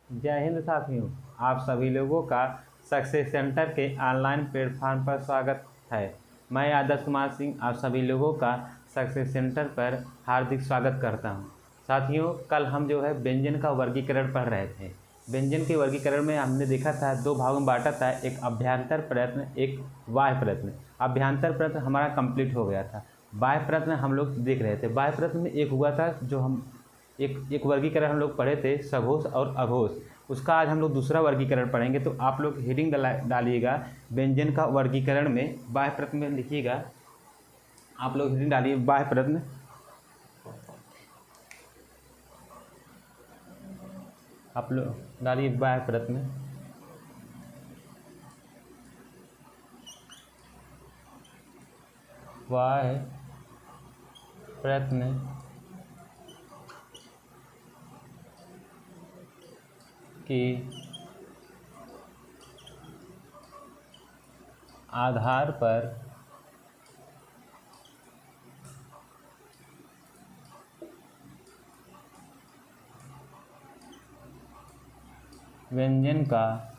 जय हिंद साथियों, आप सभी लोगों का सक्सेस सेंटर के ऑनलाइन प्लेटफॉर्म पर स्वागत है। मैं आदर्श कुमार सिंह आप सभी लोगों का सक्सेस सेंटर पर हार्दिक स्वागत करता हूं। साथियों, कल हम जो है व्यंजन का वर्गीकरण पढ़ रहे थे। व्यंजन के वर्गीकरण में हमने देखा था दो भागों में बांटा था, एक अभ्यंतर प्रयत्न, एक बाह्य प्रयत्न। अभ्यंतर प्रयत्न हमारा कंप्लीट हो गया था। बाह्य प्रयत्न हम लोग देख रहे थे। बाह्य प्रयत्न में एक हुआ था जो हम एक वर्गीकरण हम लोग पढ़े थे, सघोष और अघोष। उसका आज हम लोग दूसरा वर्गीकरण पढ़ेंगे। तो आप लोग हेडिंग डालिएगा व्यंजन का वर्गीकरण में, बाह्य प्रयत्न में लिखिएगा। आप लोग हेडिंग डालिए बाह्य प्रयत्न। आप लोग डालिए बाह्य प्रयत्न। बाह्य प्रयत्न के आधार पर व्यंजन का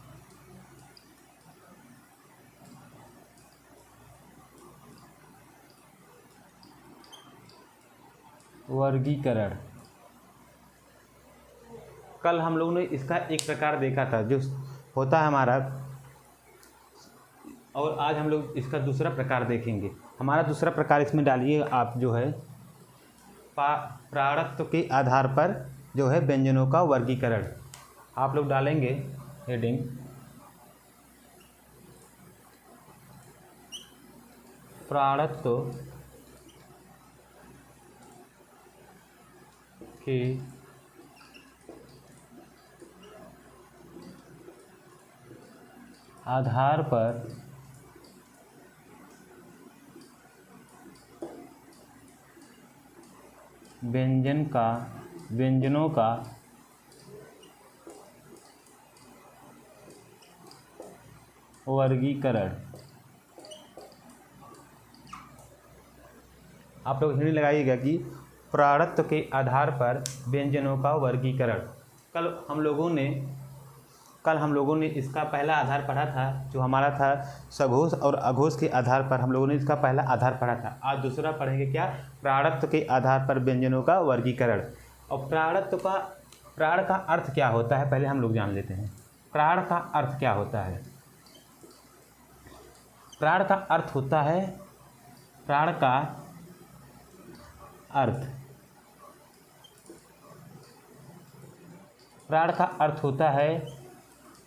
वर्गीकरण। कल हम लोगों ने इसका एक प्रकार देखा था जो होता है हमारा, और आज हम लोग इसका दूसरा प्रकार देखेंगे। हमारा दूसरा प्रकार इसमें डालिए आप जो है प्राणत्व के आधार पर जो है व्यंजनों का वर्गीकरण। आप लोग डालेंगे हेडिंग प्राणत्व के आधार पर व्यंजनों का वर्गीकरण। आप लोग हिंदी लगाइएगा कि प्राणत्व के आधार पर व्यंजनों का वर्गीकरण। कल हम लोगों ने इसका पहला आधार पढ़ा था जो हमारा था सघोष और अघोष के आधार पर हम लोगों ने इसका पहला आधार पढ़ा था। आज दूसरा पढ़ेंगे क्या, प्राणत्व के आधार पर व्यंजनों का वर्गीकरण। और प्राण का अर्थ क्या होता है पहले हम लोग जान लेते हैं। प्राण का अर्थ क्या होता है? प्राण का अर्थ होता है, प्राण का अर्थ होता है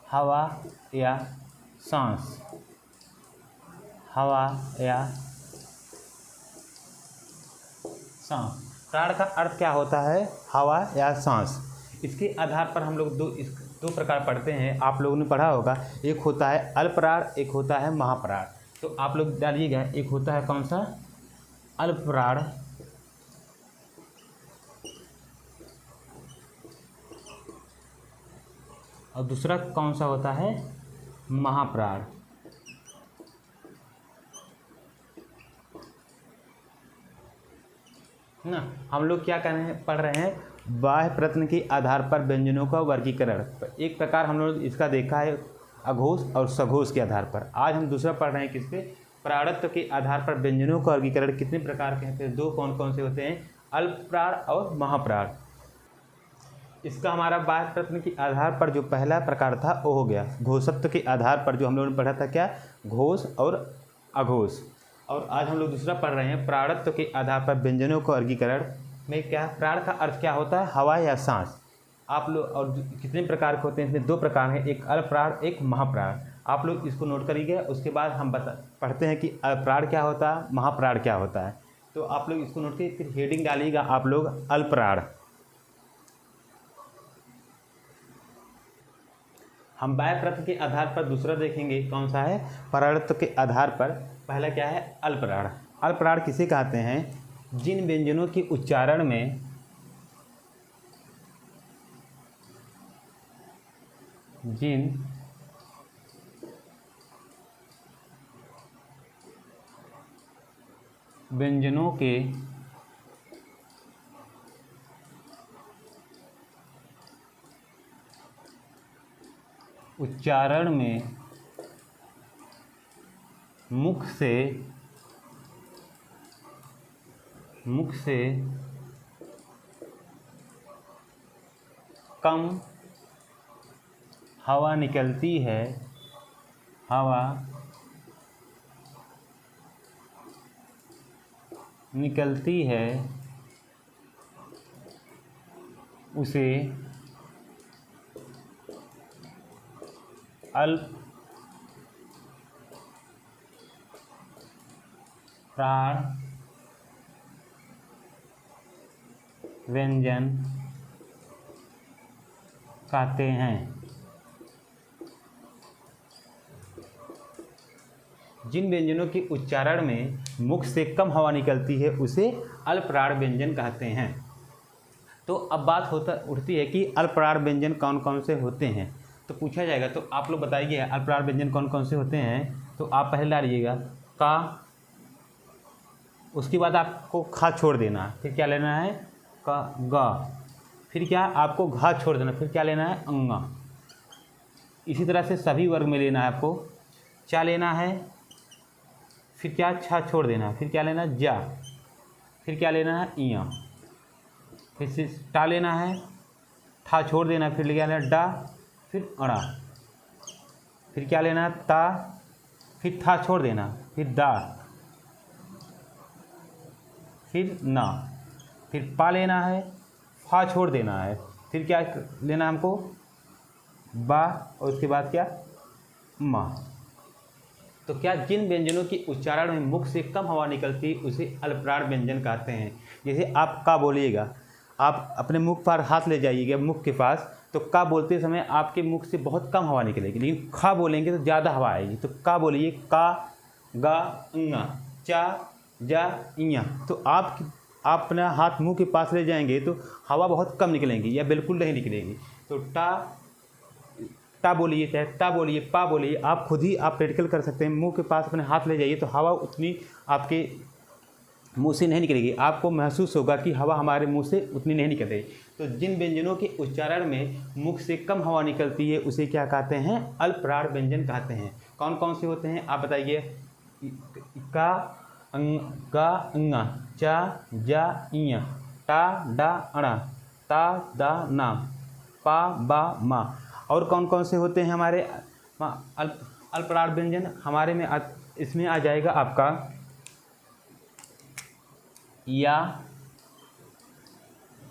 हवा या सांस। हवा या सांस। प्राण का अर्थ क्या होता है? हवा या सांस। इसके आधार पर हम लोग दो प्रकार पढ़ते हैं। आप लोगों ने पढ़ा होगा, एक होता है अल्पप्राण, एक होता है महाप्राण। तो आप लोग डालिएगा, एक होता है कौन सा? अल्पप्राण, और दूसरा कौन सा होता है? महाप्राण। ना हम लोग क्या पढ़ रहे हैं? बाह्य प्रयत्न के आधार पर व्यंजनों का वर्गीकरण। एक प्रकार हम लोग इसका देखा है अघोष और सघोष के आधार पर। आज हम दूसरा पढ़ रहे हैं किस पे? प्राणत्व के आधार पर व्यंजनों का वर्गीकरण कितने प्रकार के हैं? दो कौन कौन से होते हैं? अल्पप्राण और महाप्राण। इसका हमारा बाह्य प्रयत्न के आधार पर जो पहला प्रकार था वो हो गया। घोषत्व के आधार पर जो हम लोगों ने पढ़ा था क्या? घोष और अघोष। और आज हम लोग दूसरा पढ़ रहे हैं प्राणत्व के आधार पर व्यंजनों का वर्गीकरण में। क्या प्राण का अर्थ क्या होता है? हवा या सांस। आप लोग और कितने प्रकार के होते हैं? इसमें दो प्रकार हैं, एक अल्पप्राण, एक महाप्राण। आप लोग इसको नोट करिएगा। उसके बाद हम पढ़ते हैं कि प्राण क्या होता है, महाप्राण क्या होता है। तो आप लोग इसको नोट करिए, फिर हेडिंग डालिएगा आप लोग अल्पप्राण। हम बाह्य प्रयत्न के आधार पर दूसरा देखेंगे कौन सा है? प्राणत्व के आधार पर पहला क्या है? अल्पप्राण। अल्पप्राण किसे कहते हैं? जिन व्यंजनों के उच्चारण में उच्चारण में मुख से कम हवा निकलती है, उसे अल्प प्राण व्यंजन कहते हैं। जिन व्यंजनों के उच्चारण में मुख से कम हवा निकलती है उसे अल्पप्राण व्यंजन कहते हैं। तो अब बात उठती है कि अल्पप्राण व्यंजन कौन कौन से होते हैं। तो पूछा जाएगा तो आप लोग बताइए अल्पप्राण व्यंजन कौन कौन से होते हैं। तो आप पहले डालिएगा का, उसके बाद आपको खा छोड़ देना, फिर क्या लेना है का गा, फिर क्या आपको घा छोड़ देना, फिर क्या लेना है अंगा। इसी तरह से सभी वर्ग में लेना है आपको। चा लेना है, फिर क्या छा छोड़ देना, फिर क्या लेना जा, फिर क्या लेना है इया, फिर से टा लेना है, ठा छोड़ देना, फिर क्या लेना डा, फिर अड़ा, फिर क्या लेना है ता, फिर था छोड़ देना, फिर दा, फिर ना, फिर पा लेना है, फा छोड़ देना है, फिर क्या लेना हमको बा, और उसके बाद क्या मा। तो क्या जिन व्यंजनों के उच्चारण में मुख से कम हवा निकलती है उसे अल्पप्राण व्यंजन कहते हैं। जैसे आप का बोलिएगा, आप अपने मुख पर हाथ ले जाइएगा मुख के पास, तो का बोलते समय आपके मुख से बहुत कम हवा निकलेगी, लेकिन खा बोलेंगे तो ज़्यादा हवा आएगी। तो का बोलिए का, गा, इंगा, चा, जा, इया। तो आप अपना हाथ मुंह के पास ले जाएंगे तो हवा बहुत कम निकलेंगी या बिल्कुल नहीं निकलेगी। तो टा बोलिए, चाहे टा बोलिए, पा बोलिए, आप खुद ही आप प्रैक्टिकल कर सकते हैं। मुंह के पास अपने हाथ ले जाइए तो हवा उतनी आपके मुंह से नहीं निकलेगी, आपको महसूस होगा कि हवा हमारे मुंह से उतनी नहीं निकल रही। तो जिन व्यंजनों के उच्चारण में मुख से कम हवा निकलती है उसे क्या कहते हैं अल्पप्राण व्यंजन कहते हैं। कौन कौन से होते हैं आप बताइए। का, गा, अंगा, चा, जा, इया, टा, डा, अड़ा, ता, दा, ना, पा, बा, मा। और कौन कौन से होते हैं हमारे अल्पप्राण व्यंजन। हमारे में इसमें आ जाएगा आपका या,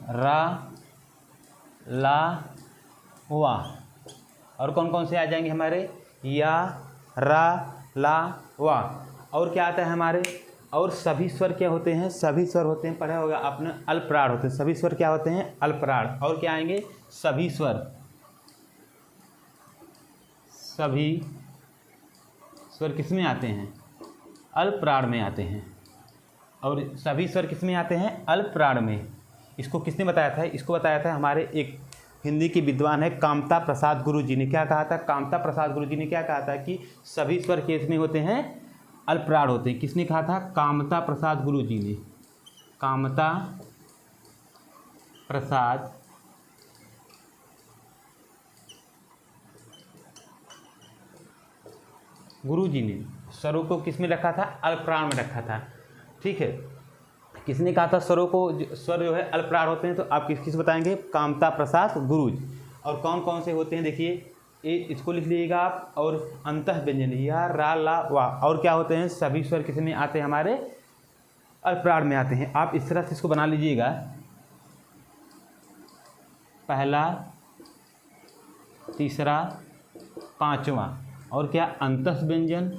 रा, ला, वा। और कौन कौन से आ जाएंगे हमारे या, रा, ला, वा। और क्या आता है हमारे, और सभी स्वर क्या होते हैं, सभी स्वर होते हैं, पढ़ा होगा आपने अल्पप्राण होते हैं। सभी स्वर क्या होते हैं अल्पप्राण। और क्या आएंगे सभी स्वर, सभी स्वर किस में आते हैं अल्पप्राण में आते हैं। और सभी स्वर किस में आते हैं अल्पप्राण में। इसको किसने बताया था, इसको बताया था हमारे एक हिंदी के विद्वान है कामता प्रसाद गुरु जी ने। क्या कहा था कामता प्रसाद गुरु जी ने, क्या कहा था कि सभी स्वर किस में होते हैं अल्पप्राण होते हैं। किसने कहा था कामता प्रसाद गुरु जी ने, कामता प्रसाद गुरु जी ने स्वरों को किस में रखा था अल्पप्राण में रखा था। ठीक है, किसने कहा था स्वरों को, स्वर जो है अल्पप्राण होते हैं। तो आप किस बताएंगे कामता प्रसाद गुरु जी। और कौन कौन से होते हैं देखिए, ये इसको लिख लीजिएगा आप। और अंतः व्यंजन या, रा, ला, वा। और क्या होते हैं सभी स्वर किस में आते हैं हमारे अल्पप्राण में आते हैं। आप इस तरह से इसको बना लीजिएगा, पहला, तीसरा, पांचवा। और क्या अंतः व्यंजन,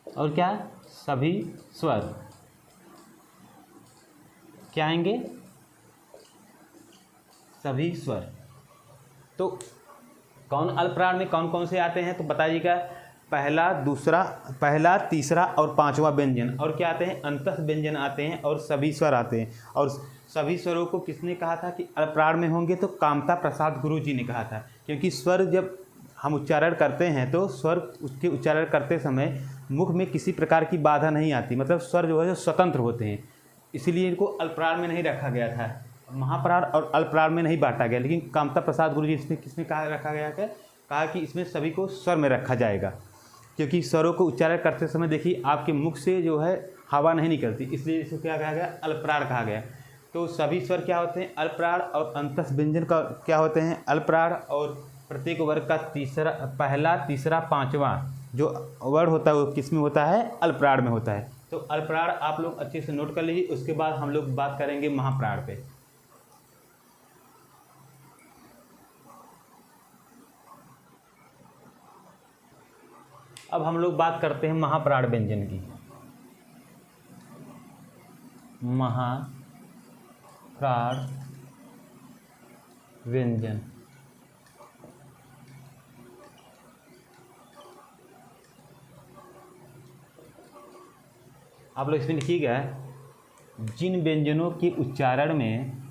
और क्या सभी स्वर क्या आएंगे सभी स्वर। तो कौन अल्पप्राण में कौन कौन से आते हैं तो बताइएगा। पहला, तीसरा और पांचवा व्यंजन। और क्या आते हैं अंतः व्यंजन आते हैं और सभी स्वर आते हैं। और सभी स्वरों को किसने कहा था कि अल्पप्राण में होंगे तो कामता प्रसाद गुरु जी ने कहा था। क्योंकि स्वर जब हम उच्चारण करते हैं तो स्वर उसके उच्चारण करते समय मुख में किसी प्रकार की बाधा नहीं आती, मतलब स्वर जो है स्वतंत्र होते हैं, इसीलिए इनको अल्पप्राण में नहीं रखा गया था, महाप्राण और अल्पप्राण में नहीं बांटा गया। लेकिन कामता प्रसाद गुरुजी इसमें किसमें कहा रखा गया है, कहा कि इसमें सभी को स्वर में रखा जाएगा, क्योंकि स्वरों को उच्चारण करते समय देखिए आपके मुख से जो है हवा नहीं निकलती, इसलिए इसको क्या कहा गया, अल्पप्राण कहा गया। तो सभी स्वर क्या होते हैं, अल्पप्राण, और अंतस व्यंजन का क्या होते हैं, अल्पप्राण, और प्रत्येक वर्ग का पहला तीसरा पांचवा जो वर्ड होता है वो किस में होता है, अल्पप्राण में होता है। तो अल्पप्राण आप लोग अच्छे से नोट कर लीजिए। उसके बाद हम लोग बात करेंगे महाप्राण पे। अब हम लोग बात करते हैं महाप्राण व्यंजन की। महाप्राण व्यंजन, आप लोग इसमें लिखिएगा, जिन व्यंजनों के उच्चारण में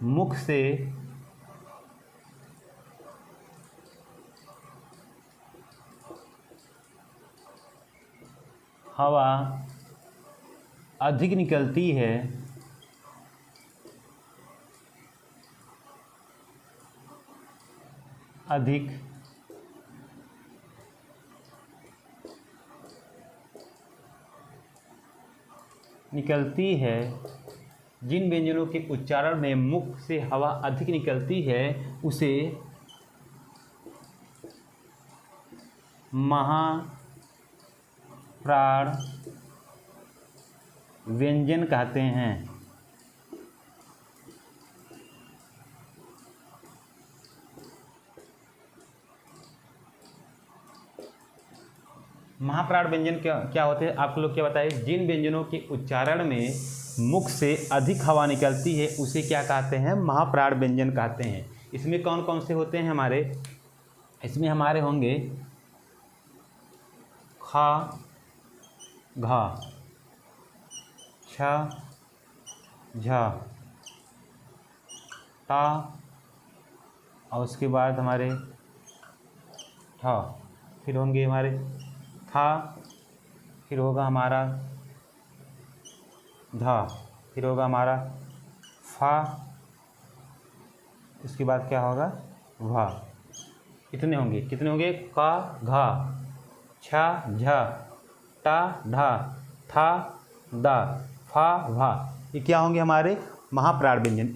मुख से हवा अधिक निकलती है, जिन व्यंजनों के उच्चारण में मुख से हवा अधिक निकलती है उसे महाप्राण व्यंजन कहते हैं। महाप्राण व्यंजन क्या होते हैं, आप लोग क्या बताइए, जिन व्यंजनों के उच्चारण में मुख से अधिक हवा निकलती है उसे क्या कहते हैं, महाप्राण व्यंजन कहते हैं। इसमें कौन कौन से होते हैं हमारे, इसमें हमारे होंगे खा, घा, छ, झ, टा, और उसके बाद हमारे ठ, फिर होंगे हमारे था, फिर होगा हमारा धा, फिर होगा हमारा फा, इसके बाद क्या होगा भा। कितने होंगे, का, घा, छा, झा, टा, ढा, था, दा, फा, भा, ये क्या होंगे हमारे महाप्राण व्यंजन।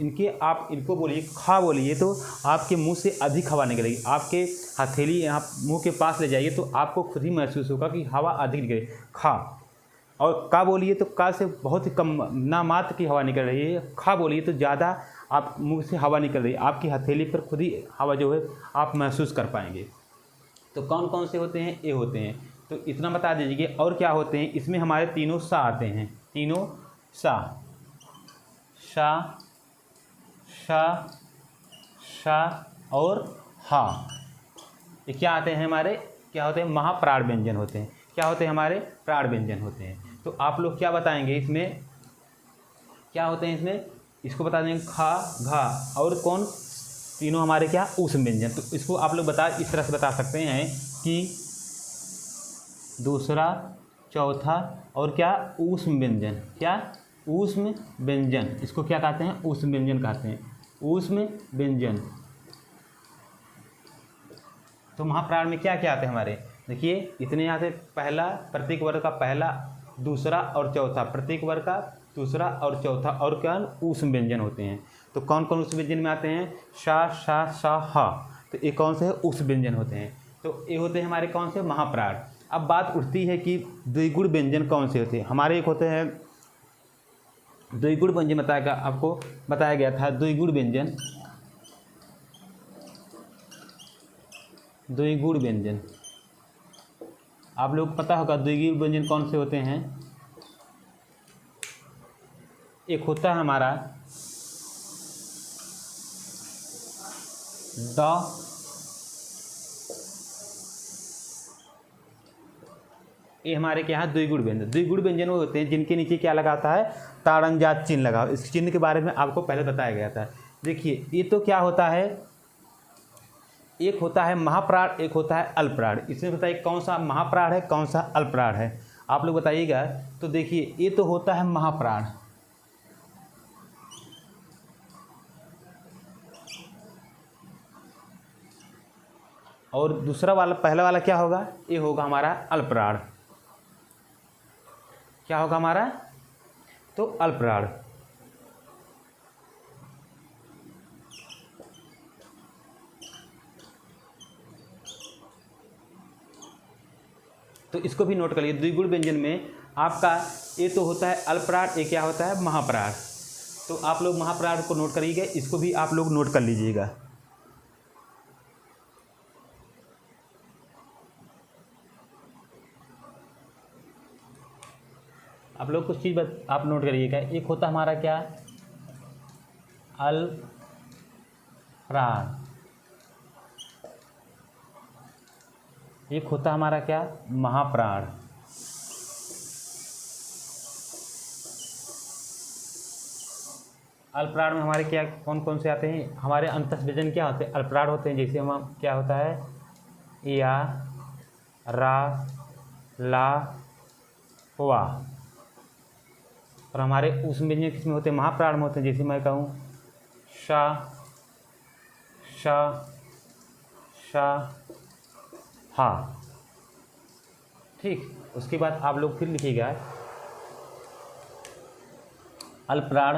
इनको बोलिए, खा बोलिए तो आपके मुंह से अधिक हवा निकलेगी, आपके हथेली यहाँ मुंह के पास ले जाइए तो आपको खुद ही महसूस होगा कि हवा अधिक निकले, खा। और का बोलिए तो का से बहुत ही कम, ना मात्र की हवा निकल रही है, खा बोलिए तो ज़्यादा आप मुंह से हवा निकल रही है, आपकी हथेली पर खुद ही हवा जो है आप महसूस कर पाएंगे। तो कौन कौन से होते हैं, ये होते हैं, तो इतना बता दीजिए। और क्या होते हैं, इसमें हमारे तीनों सा आते हैं, तीनों सा, शा, शा, शा और हा, ये क्या आते हैं हमारे, क्या होते हैं, महाप्राण व्यंजन होते हैं। क्या होते हैं हमारे, प्राण व्यंजन होते हैं। तो आप लोग क्या बताएंगे इसमें, क्या होते हैं इसमें, इसको बता देंगे खा, घा, और कौन, तीनों हमारे क्या, ऊष्म व्यंजन। तो इसको आप लोग इस तरह से बता सकते हैं कि दूसरा, चौथा और क्या, ऊष्म व्यंजन, क्या, ऊष्म व्यंजन, इसको क्या कहते हैं, ऊष्म व्यंजन कहते हैं, ऊष्म व्यंजन। तो महाप्राण में क्या क्या आते हैं हमारे, देखिए इतने आते, पहला, प्रत्येक वर्ग का पहला, दूसरा और चौथा, प्रत्येक वर्ग का दूसरा और चौथा, और क्या, ऊष्म व्यंजन होते हैं। तो कौन कौन ऊष्म व्यंजन में आते हैं, शा, शा, शा, हा, तो ये कौन से ऊष्म व्यंजन होते हैं। तो ये होते हैं हमारे कौन से, महाप्राण। अब बात उठती है कि द्विगुण व्यंजन कौन से होते हैं हमारे। एक होते हैं द्विगुण व्यंजन, आपको बताया गया था, द्विगुण व्यंजन, द्विगुण व्यंजन आप लोग पता होगा द्विगुण व्यंजन कौन से होते हैं। एक होता है हमारा ड, ये हमारे के यहाँ द्विगुण व्यंजन। द्विगुण व्यंजन वो होते हैं जिनके नीचे क्या लगाता है, ताड़नजात चिन्ह लगा। इस चिन्ह के बारे में आपको पहले बताया गया था। देखिए ये तो क्या होता है, एक होता है महाप्राण, एक होता है अल्पप्राण। इसमें बताइए कौन सा महाप्राण है, कौन सा अल्पप्राण है, आप लोग बताइएगा। तो देखिए ये तो होता है महाप्राण, और दूसरा वाला, पहला वाला क्या होगा, ये होगा हमारा अल्पप्राण। क्या होगा हमारा, तो अल्पप्राण। तो इसको भी नोट कर लीजिए। द्विगुण व्यंजन में आपका ये तो होता है अल्पप्राण, ये क्या होता है महाप्राण। तो आप लोग महाप्राण को नोट करिएगा, इसको भी आप लोग नोट कर लीजिएगा। आप लोग कुछ चीज़ आप नोट करिएगा। एक होता हमारा क्या, अल्पप्राण, एक होता हमारा क्या, महाप्राण। अल्पप्राण में हमारे क्या कौन कौन से आते हैं, हमारे अंतस व्यंजन क्या होते हैं, अल्पप्राण होते हैं। जैसे हम क्या होता है, या, रा, ला, वा। और हमारे उस व्यंजन किसमें होते हैं, महाप्राण में होते हैं। जैसे मैं कहूँ शा, शा, शा, हा। ठीक, उसके बाद आप लोग फिर लिखिएगा अल्पप्राण,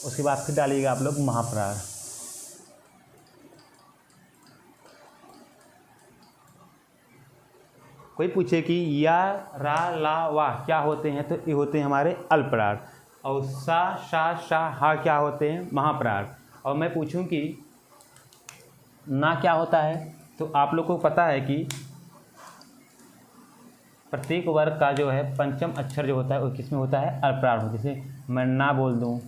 उसके बाद फिर डालिएगा आप लोग महाप्राण। कोई पूछे कि या, रा, ला, वा क्या होते हैं, तो ये होते हैं हमारे अल्पप्राण। और सा, शा, शा, हा क्या होते हैं, महाप्राण। और मैं पूछूं कि ना क्या होता है, तो आप लोग को पता है कि प्रत्येक वर्ग का जो है पंचम अक्षर जो होता है वो किस में होता है, अल्पप्राण हो। जैसे मैं ना बोल दूं,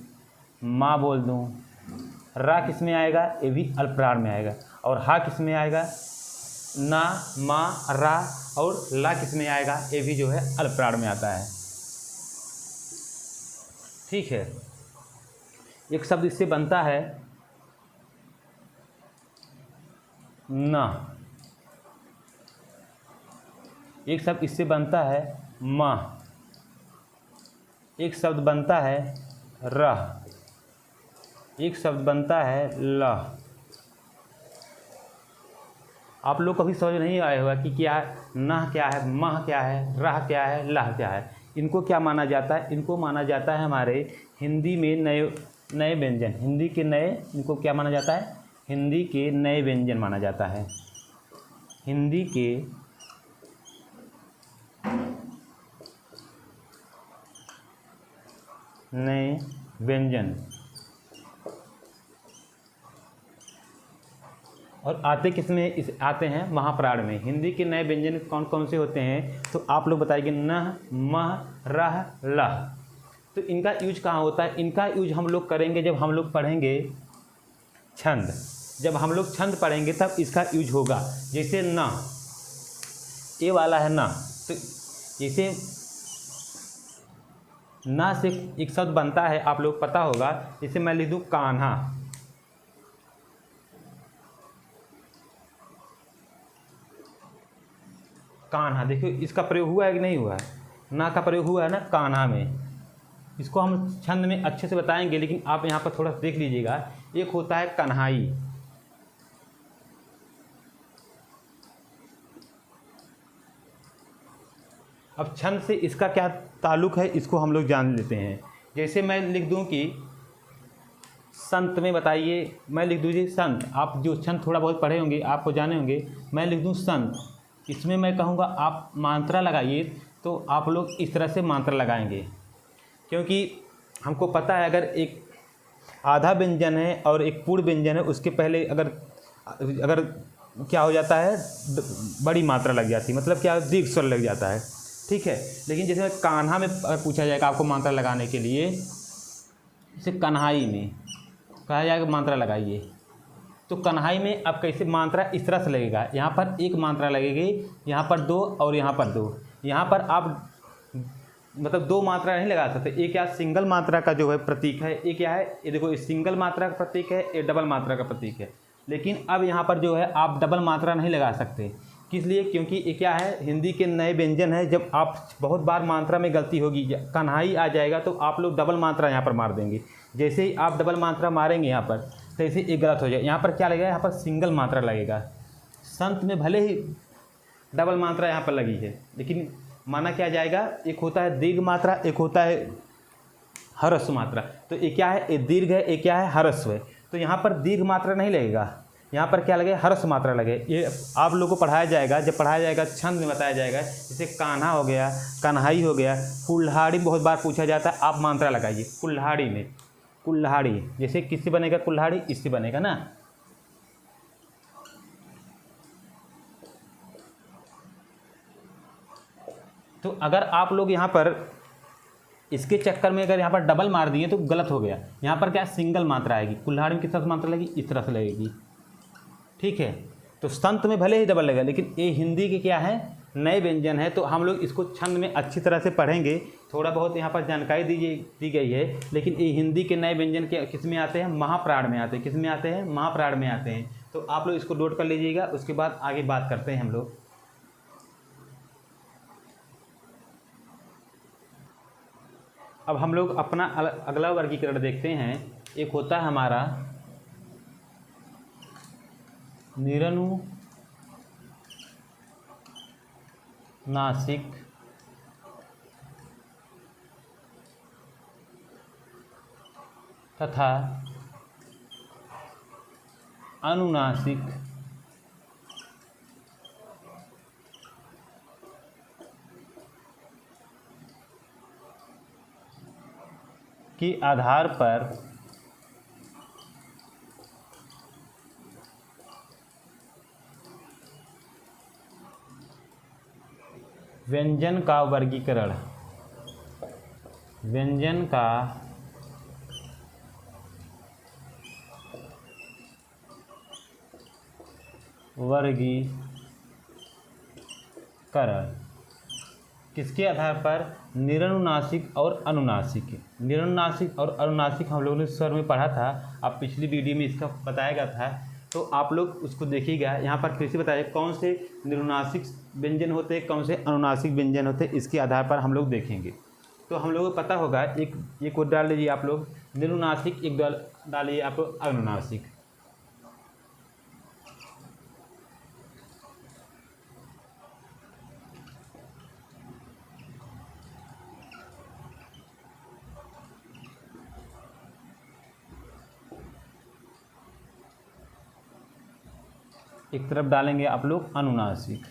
माँ बोल दूं, रा किस में आएगा, ये भी अल्पप्राण में आएगा। और हा किस में आएगा, ना, माँ, रा। और ला किस में आएगा, ये भी जो है अल्पप्राण में आता है। ठीक है, एक शब्द इससे बनता है ना, एक शब्द इससे बनता है माँ, एक शब्द बनता है रह, एक शब्द बनता है ल। आप लोग कभी समझ नहीं आया होगा कि क्या नह क्या है, मह क्या है, राह क्या है, लाह क्या है। इनको क्या माना जाता है, इनको माना जाता है हमारे हिंदी में नए व्यंजन। हिंदी के नए, इनको क्या माना जाता है, हिंदी के नए व्यंजन माना जाता है। हिंदी के नए व्यंजन। और आते किस में, इस आते हैं महाप्राण में। हिंदी के नए व्यंजन कौन कौन से होते हैं, तो आप लोग बताइए नह, मह, रह, लह। तो इनका यूज कहाँ होता है, इनका यूज हम लोग करेंगे जब हम लोग पढ़ेंगे छंद। जब हम लोग छंद पढ़ेंगे तब इसका यूज होगा। जैसे न, ये वाला है न, तो जैसे न से एक शब्द बनता है, आप लोग पता होगा। जैसे मैं लिख दूँ कान्हा, कान्हा, देखिए इसका प्रयोग हुआ है कि नहीं हुआ है, ना का प्रयोग हुआ है ना कान्हा में। इसको हम छंद में अच्छे से बताएंगे, लेकिन आप यहाँ पर थोड़ा देख लीजिएगा। एक होता है कन्हाई, अब छंद से इसका क्या ताल्लुक है, इसको हम लोग जान लेते हैं। जैसे मैं लिख दूं कि संत में बताइए, मैं लिख दूँगी संत। आप जो छंद थोड़ा बहुत पढ़े होंगे, आपको जाने होंगे। मैं लिख दूँ संत, इसमें मैं कहूँगा आप मात्रा लगाइए, तो आप लोग इस तरह से मात्रा लगाएंगे। क्योंकि हमको पता है अगर एक आधा व्यंजन है और एक पूर्ण व्यंजन है, उसके पहले अगर क्या हो जाता है, बड़ी मात्रा लग जाती है, मतलब क्या दीर्घ स्वर लग जाता है। ठीक है। लेकिन जैसे कान्हा में पूछा जाएगा आपको मात्रा लगाने के लिए, जैसे कन्हाई में कहा जाएगा मात्रा लगाइए, तो कन्हाई में अब कैसे मात्रा इस तरह से लगेगा, यहाँ पर एक मात्रा लगेगी, यहाँ पर दो और यहाँ पर दो। यहाँ पर आप मतलब दो मात्रा नहीं लगा सकते। एक क्या सिंगल मात्रा का जो है प्रतीक है, ये क्या है, ये देखो सिंगल मात्रा का प्रतीक है, ये डबल मात्रा का प्रतीक है। लेकिन अब यहाँ पर जो है आप डबल मात्रा नहीं लगा सकते। किस लिए? क्योंकि ये क्या है, हिंदी के नए व्यंजन है। जब आप बहुत बार मात्रा में गलती होगी, कन्हाई आ जाएगा तो आप लोग डबल मात्रा यहाँ पर मार देंगे। जैसे ही आप डबल मात्रा मारेंगे यहाँ पर, तो ऐसे एक गलत हो जाए। यहाँ पर क्या लगेगा, यहाँ पर सिंगल मात्रा लगेगा। संत में भले ही डबल मात्रा यहाँ पर लगी है, लेकिन माना क्या जाएगा, एक होता है दीर्घ मात्रा, एक होता है ह्रस्व मात्रा। तो ये क्या है, ये दीर्घ है, ये क्या है, ह्रस्व है। तो यहाँ पर दीर्घ मात्रा नहीं लगेगा, यहाँ पर क्या लगे, ह्रस्व मात्रा लगे। ये आप लोगों को पढ़ाया जाएगा, जब पढ़ाया जाएगा छंद में बताया जाएगा। जैसे कान्हा हो गया, कन्हाई हो गया, कुल्हाड़ी बहुत बार पूछा जाता है, आप मात्रा लगाइए कुल्हाड़ी में। कुल्हाड़ी जैसे किससे बनेगा, कुल्हाड़ी इससे बनेगा ना। तो अगर आप लोग यहाँ पर इसके चक्कर में अगर यहाँ पर डबल मार दिए तो गलत हो गया। यहाँ पर क्या सिंगल मात्रा आएगी, कुल्हाड़ी में किस तरह से मात्रा लगेगी, इस तरह से लगेगी। ठीक है, तो संत में भले ही डबल लगेगा, लेकिन ये हिंदी के क्या है, नए व्यंजन है। तो हम लोग इसको छंद में अच्छी तरह से पढ़ेंगे। थोड़ा बहुत यहाँ पर जानकारी दी गई है, लेकिन ये हिंदी के नए व्यंजन के किस में आते हैं, महाप्राण में आते हैं। किस में आते हैं, महाप्राण में आते हैं। तो आप लोग इसको नोट कर लीजिएगा, उसके बाद आगे बात करते हैं हम लोग। अब हम लोग अपना अगला वर्गीकरण देखते हैं। एक होता है हमारा निरनुनासिक तथा अनुनासिक के आधार पर व्यंजन का वर्गीकरण, व्यंजन का वर्गीकरण किसके आधार पर, निरनुनासिक और अनुनासिक। निरनुनासिक और अनुनासिक हम लोगों ने स्वर में पढ़ा था, आप पिछली वीडियो में इसका बताया गया था, तो आप लोग उसको देखिएगा। यहाँ पर फिर से बताइए कौन से निरनुनासिक व्यंजन होते हैं, कौन से अनुनासिक व्यंजन होते हैं, इसके आधार पर हम लोग देखेंगे। तो हम लोगों को पता होगा, एक को डाल लीजिए आप लोग निरनुनासिक, एक डालिए आप लोग अनुनासिक। एक तरफ डालेंगे आप लोग अनुनासिक।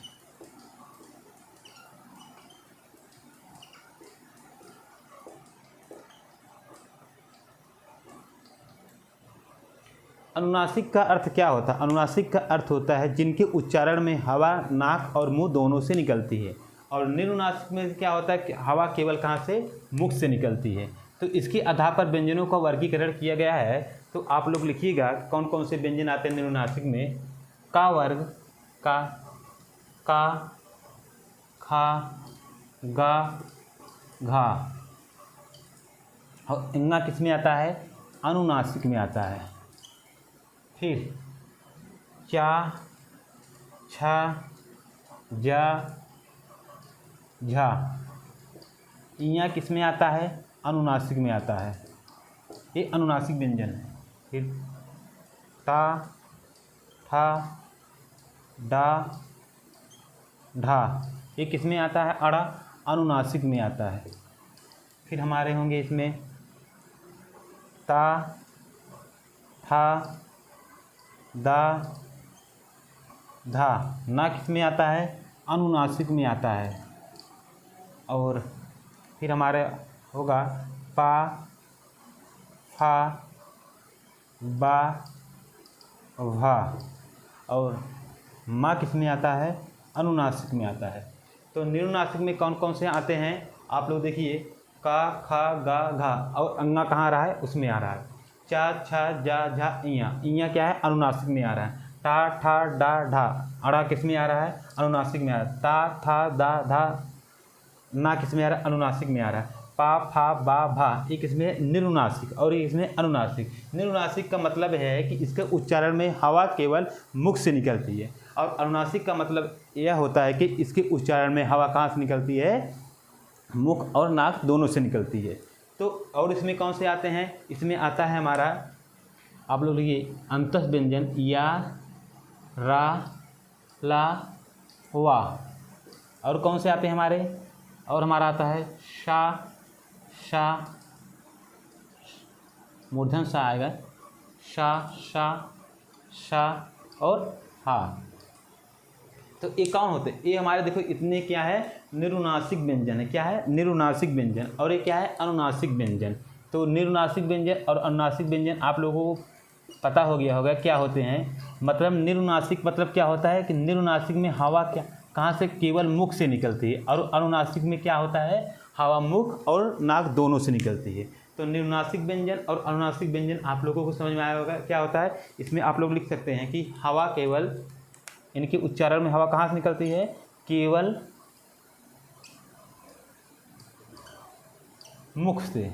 अनुनासिक का अर्थ क्या होता है, अनुनासिक का अर्थ होता है जिनके उच्चारण में हवा नाक और मुंह दोनों से निकलती है। और निरनुनासिक में क्या होता है कि हवा केवल कहाँ से, मुख से निकलती है। तो इसके आधार पर व्यंजनों का वर्गीकरण किया गया है। तो आप लोग लिखिएगा कौन कौन से व्यंजन आते हैं निरनुनासिक में। का वर्ग, का खा गा घा। और इंगा किस में आता है, अनुनासिक में आता है। फिर चा छा जा झा, इया किस में आता है, अनुनासिक में आता है। ये अनुनासिक व्यंजन है। फिर ता ठा डा ढा, ये किस में आता है, अड़ा, अनुनासिक में आता है। फिर हमारे होंगे इसमें ता था दा धा, ना किस में आता है, अनुनासिक में आता है। और फिर हमारे होगा पा फा बा भा। और माँ किस में आता है, अनुनासिक में आता है। तो निरुनासिक में कौन कौन से आते हैं आप लोग देखिए, का, खा, गा, घा, और अंगा कहाँ आ रहा है, उसमें आ रहा है। चा, छा, जा, झा, इया, इया क्या है, अनुनासिक में आ रहा है। टा, ठा, डा, ढा, अड़ा किस में आ रहा है, अनुनासिक में आ रहा है। ता, था, दा, धा, ना किस में आ रहा है, अनुनासिक में आ रहा है। पा, फा, बा, भा, ये किसमें, निरुनासिक, और ये इसमें अनुनासिक। निरुनासिक का मतलब है कि इसके उच्चारण में हवा केवल मुख से निकलती है, और अनुनासिक का मतलब यह होता है कि इसके उच्चारण में हवा कहाँ से निकलती है, मुख और नाक दोनों से निकलती है। तो और इसमें कौन से आते हैं, इसमें आता है हमारा, आप लोग लिखिए, अंतस व्यंजन या, रा, ला, वा। और कौन से आते हैं हमारे, और हमारा आता है शा, शा, मूर्धन सा आएगा, शा, शा, शा, और हा। तो ये कौन होते हैं, ये हमारे देखो इतने क्या है, निरुनासिक व्यंजन है। क्या है, निरुनासिक व्यंजन। और ये क्या है, अनुनासिक व्यंजन। तो निरुनासिक व्यंजन और अनुनासिक व्यंजन आप लोगों को पता हो गया होगा क्या होते हैं। मतलब निरुनासिक मतलब क्या होता है कि निरुनासिक में हवा क्या कहाँ से, केवल मुख से निकलती है, और अनुनासिक में क्या होता है, हवा मुख और नाक दोनों से निकलती है। तो निरुनासिक व्यंजन और अनुनासिक व्यंजन आप लोगों को समझ में आया होगा क्या होता है। इसमें आप लोग लिख सकते हैं कि हवा केवल, इनके उच्चारण में हवा कहाँ से निकलती है, केवल मुख से,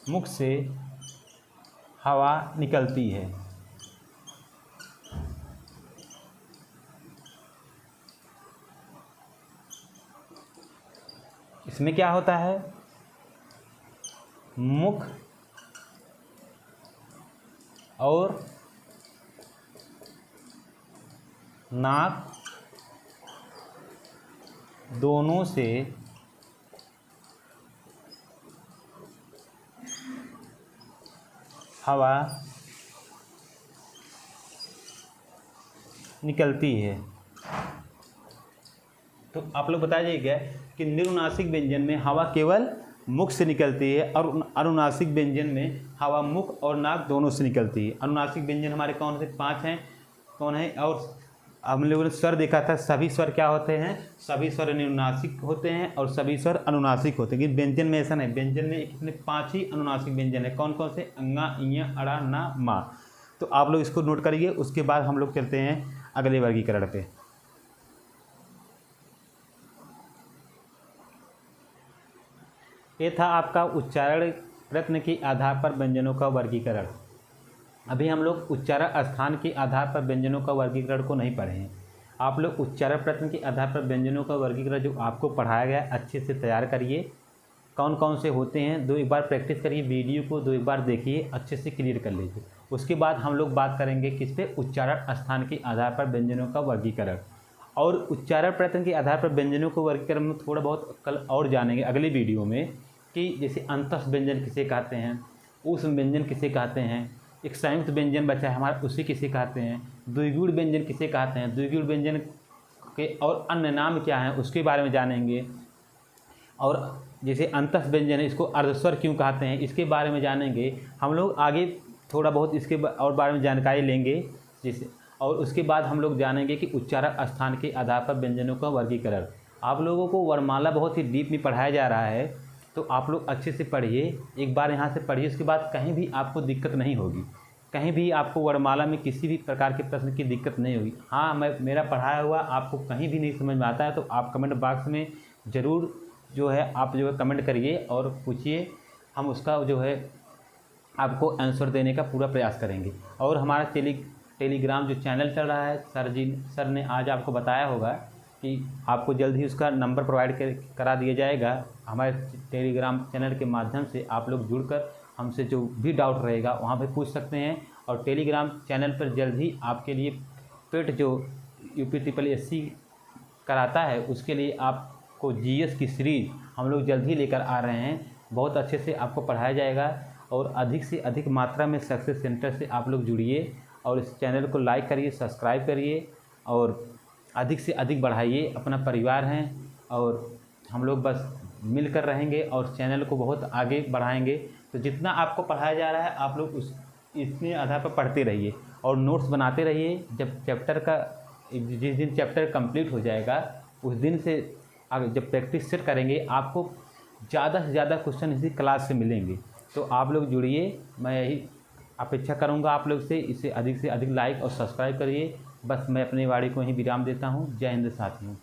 मुख से हवा निकलती है। इसमें क्या होता है, मुख और नाक दोनों से हवा निकलती है। तो आप लोग बताइएगा कि निरुनासिक व्यंजन में हवा केवल मुख से निकलती है, और अनुनासिक व्यंजन में हवा मुख और नाक दोनों से निकलती है। अनुनासिक व्यंजन हमारे कौन से 5 हैं, कौन है, और हम लोगों ने स्वर देखा था, सभी स्वर क्या होते हैं, सभी स्वर निरुनासिक होते हैं और सभी स्वर अनुनासिक होते हैं। लेकिन व्यंजन में ऐसा नहीं, व्यंजन में कितने 5 ही अनुनासिक व्यंजन है। कौन कौन से, अंगा, इया, अड़ा, ना, मा। तो आप लोग इसको नोट करिए, उसके बाद हम लोग चलते हैं अगले वर्गीकरण पे। ये था आपका उच्चारण प्रयत्न के आधार पर व्यंजनों का वर्गीकरण। अभी हम लोग उच्चारण स्थान के आधार पर व्यंजनों का वर्गीकरण को नहीं पढ़े हैं। आप लोग उच्चारण प्रयत्न के आधार पर व्यंजनों का वर्गीकरण जो आपको पढ़ाया गया अच्छे से तैयार करिए। कौन कौन से होते हैं एक बार प्रैक्टिस करिए, वीडियो को एक बार देखिए, अच्छे से क्लियर कर लीजिए। उसके बाद हम लोग बात करेंगे किस पे, उच्चारण स्थान के आधार पर व्यंजनों का वर्गीकरण। और उच्चारण प्रयत्न के आधार पर व्यंजनों को वर्गीकरण में थोड़ा बहुत कल और जानेंगे अगले वीडियो में, कि जैसे अंतस व्यंजन किसे कहते हैं, उस व्यंजन किसे कहते हैं, एक संयुक्त व्यंजन बचा है हमारा उसे किसे कहते हैं, द्विगुण व्यंजन किसे कहते हैं, द्विगुण व्यंजन के और अन्य नाम क्या हैं उसके बारे में जानेंगे। और जैसे अंतस व्यंजन है, इसको अर्धस्वर क्यों कहते हैं, इसके बारे में जानेंगे। हम लोग आगे थोड़ा बहुत इसके और बारे में जानकारी लेंगे जैसे, और उसके बाद हम लोग जानेंगे कि उच्चारण स्थान के आधार पर व्यंजनों का वर्गीकरण। आप लोगों को वर्णमाला बहुत ही डीप में पढ़ाया जा रहा है, तो आप लोग अच्छे से पढ़िए, एक बार यहाँ से पढ़िए, उसके बाद कहीं भी आपको दिक्कत नहीं होगी, कहीं भी आपको वर्णमाला में किसी भी प्रकार के प्रश्न की दिक्कत नहीं होगी। हाँ, मेरा पढ़ाया हुआ आपको कहीं भी नहीं समझ में आता है तो आप कमेंट बॉक्स में ज़रूर जो है आप जो है कमेंट करिए और पूछिए, हम उसका जो है आपको आंसर देने का पूरा प्रयास करेंगे। और हमारा टेलीग्राम जो चैनल चल रहा है, सर ने आज आपको बताया होगा कि आपको जल्द ही उसका नंबर प्रोवाइड करा दिया जाएगा। हमारे टेलीग्राम चैनल के माध्यम से आप लोग जुड़कर हमसे जो भी डाउट रहेगा वहाँ पे पूछ सकते हैं। और टेलीग्राम चैनल पर जल्द ही आपके लिए पेट जो UPSSC कराता है उसके लिए आपको GS की सीरीज़ हम लोग जल्द ही लेकर आ रहे हैं। बहुत अच्छे से आपको पढ़ाया जाएगा और अधिक से अधिक मात्रा में सक्सेस सेंटर से आप लोग जुड़िए और इस चैनल को लाइक करिए, सब्सक्राइब करिए और अधिक से अधिक बढ़ाइए। अपना परिवार हैं और हम लोग बस मिलकर रहेंगे और चैनल को बहुत आगे बढ़ाएंगे। तो जितना आपको पढ़ाया जा रहा है आप लोग इतने आधार पर पढ़ते रहिए और नोट्स बनाते रहिए। जब चैप्टर का जिस दिन चैप्टर कंप्लीट हो जाएगा उस दिन से जब प्रैक्टिस सेट करेंगे आपको ज़्यादा से ज़्यादा क्वेश्चन इसी क्लास से मिलेंगे। तो आप लोग जुड़िए, मैं यही अपेक्षा करूंगा आप लोग से अधिक लाइक और सब्सक्राइब करिए। बस मैं अपनी वाणी को यहीं विराम देता हूं। जय हिंद साथियों।